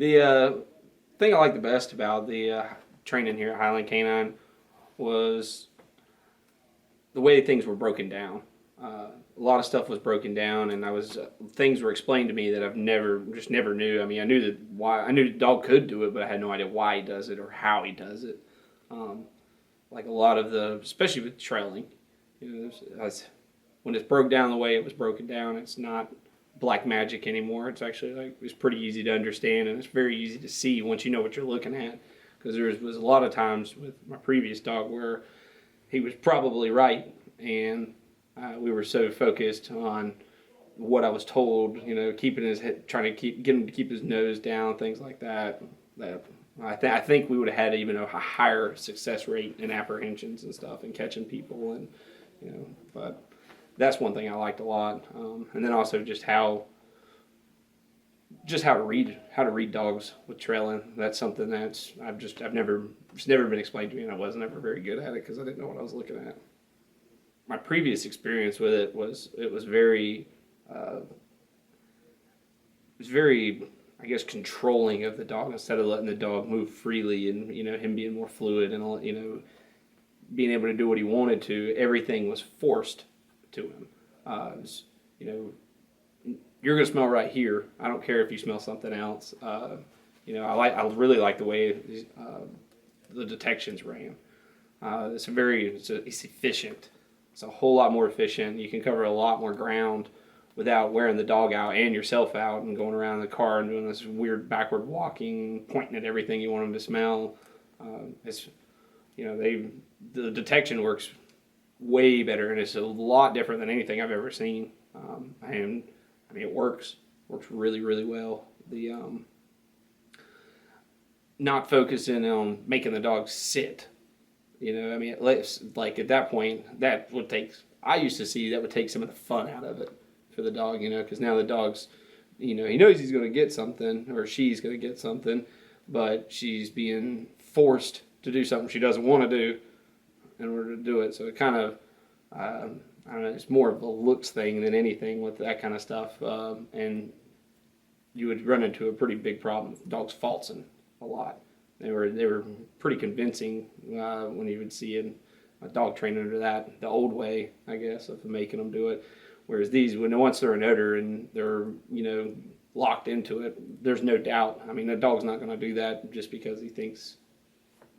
The thing I like the best about the training here at Highland Canine was the way things were broken down. A lot of stuff was broken down, and things were explained to me that I've never knew. I mean, I knew the dog could do it, but I had no idea why he does it or how he does it. Um, like a lot of especially with trailing, when it's broke down the way it was broken down, it's not black magic anymore. It's actually it's pretty easy to understand, and it's very easy to see once you know what you're looking at. Because there was a lot of times with my previous dog where he was probably right, and we were so focused on what I was told, keeping his head, trying to get him to keep his nose down, things like that. That I think we would have had even a higher success rate in apprehensions and stuff and catching people, and but that's one thing I liked a lot. And then also just how to read dogs with trailing. That's something it's never been explained to me, and I was never very good at it because I didn't know what I was looking at. My previous experience with it was very I guess controlling of the dog instead of letting the dog move freely, and him being more fluid, and being able to do what he wanted to. Everything was forced to him. You're gonna smell right here. I don't care if you smell something else. I really like the way the detections ran. It's efficient. It's a whole lot more efficient. You can cover a lot more ground without wearing the dog out and yourself out and going around the car and doing this weird backward walking, pointing at everything you want them to smell. The detection works way better, and it's a lot different than anything I've ever seen. And I mean, it works really, really well. The not focusing on making the dog sit. Like at that point, I used to see that would take some of the fun out of it for the dog, because now the dog's, he knows he's going to get something, or she's going to get something, but she's being forced to do something she doesn't want to do in order to do it. So it kind of, I don't know, it's more of a looks thing than anything with that kind of stuff. And you would run into a pretty big problem with dogs falsing a lot. They were pretty convincing when you would see a dog trained under the old way, I guess, of making them do it. Whereas these, once they're an udder and they're locked into it, there's no doubt. I mean, the dog's not going to do that just because he thinks,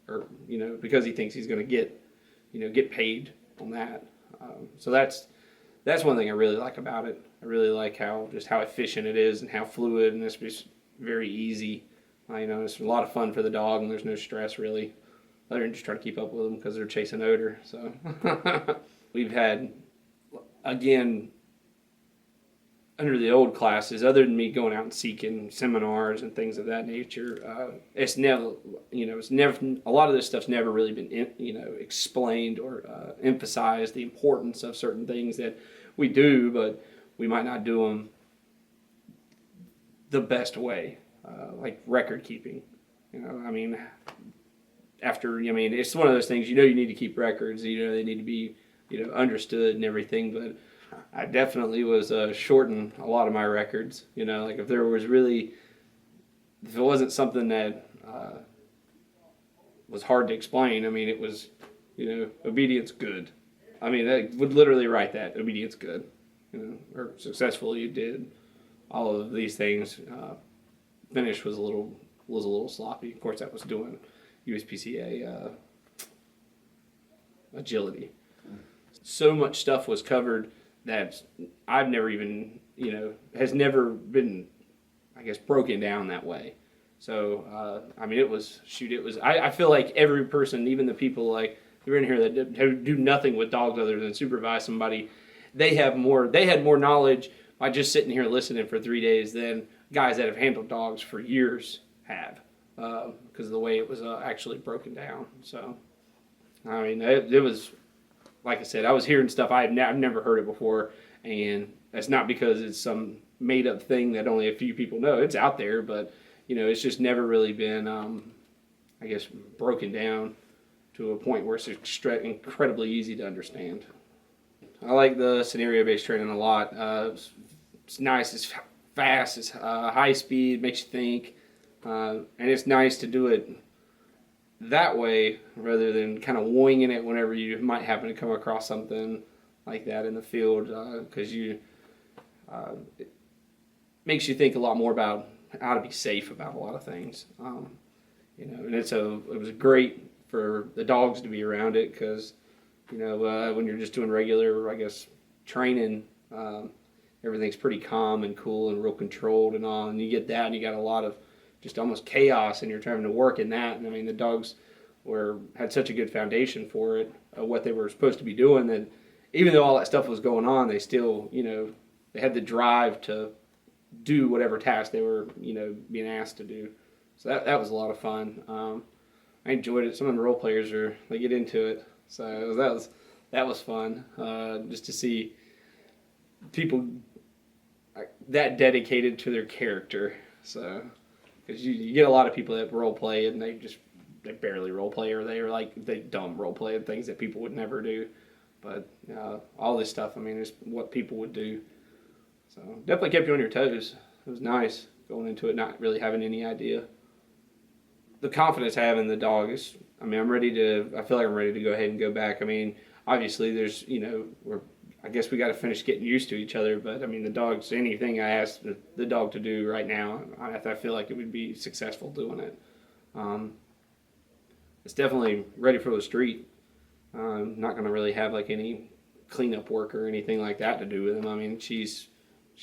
he's going to get paid on that. So that's one thing I really like about it. I really like how efficient it is and how fluid, and it's just very easy. It's a lot of fun for the dog, and there's no stress really, other than just trying to keep up with them because they're chasing odor. So we've had, again, under the old classes, other than me going out and seeking seminars and things of that nature, it's never, a lot of this stuff's never really been, explained or emphasized the importance of certain things that we do, but we might not do them the best way, like record keeping. It's one of those things, you need to keep records, they need to be, understood and everything, but I definitely was shorting a lot of my records. Like if it wasn't something that was hard to explain, it was, obedience good. I would literally write that, obedience good, or successfully you did all of these things. Finish was a little sloppy. Of course, that was doing USPCA agility. So much stuff was covered that I've never even, has never been, I guess, broken down that way. So, I feel like every person, even the people like who are in here that do nothing with dogs other than supervise somebody, they had more knowledge by just sitting here listening for 3 days than guys that have handled dogs for years have, because of the way it was actually broken down. So, it was, like I said, I was hearing stuff I've never heard it before, and that's not because it's some made up thing that only a few people know. It's out there, but it's just never really been, I guess, broken down to a point where it's incredibly easy to understand. I like the scenario-based training a lot. It's nice, it's fast, it's high speed, makes you think. And it's nice to do it that way rather than kind of winging it whenever you might happen to come across something like that in the field, because it makes you think a lot more about how to be safe about a lot of things. And it was great for the dogs to be around it because, when you're just doing regular, I guess, training, everything's pretty calm and cool and real controlled and all. And you get that, and you got a lot of just almost chaos, and you're trying to work in that. And I mean, the dogs had such a good foundation for it, what they were supposed to be doing, that even though all that stuff was going on, they still, they had the drive to do whatever task they were, being asked to do. So that was a lot of fun. I enjoyed it. Some of the role players they get into it, so that was fun. Just to see people that dedicated to their character. So because you get a lot of people that role play and they barely role play, or they dumb role play and things that people would never do. But all this stuff, I mean, is what people would do. So definitely kept you on your toes. It was nice going into it, not really having any idea. The confidence I have in the dog is, I mean, I feel like I'm ready to go ahead and go back. I mean, obviously there's, I guess we got to finish getting used to each other, but I mean, anything I ask the dog to do right now, I feel like it would be successful doing it. It's definitely ready for the street. Not going to really have like any cleanup work or anything like that to do with him. I mean, she's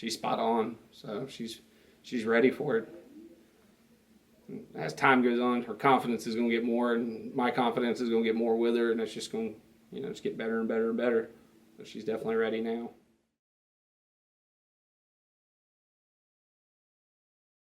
spot on, so she's ready for it. As time goes on, her confidence is going to get more, and my confidence is going to get more with her, and it's just going to, just get better and better and better. So she's definitely ready now.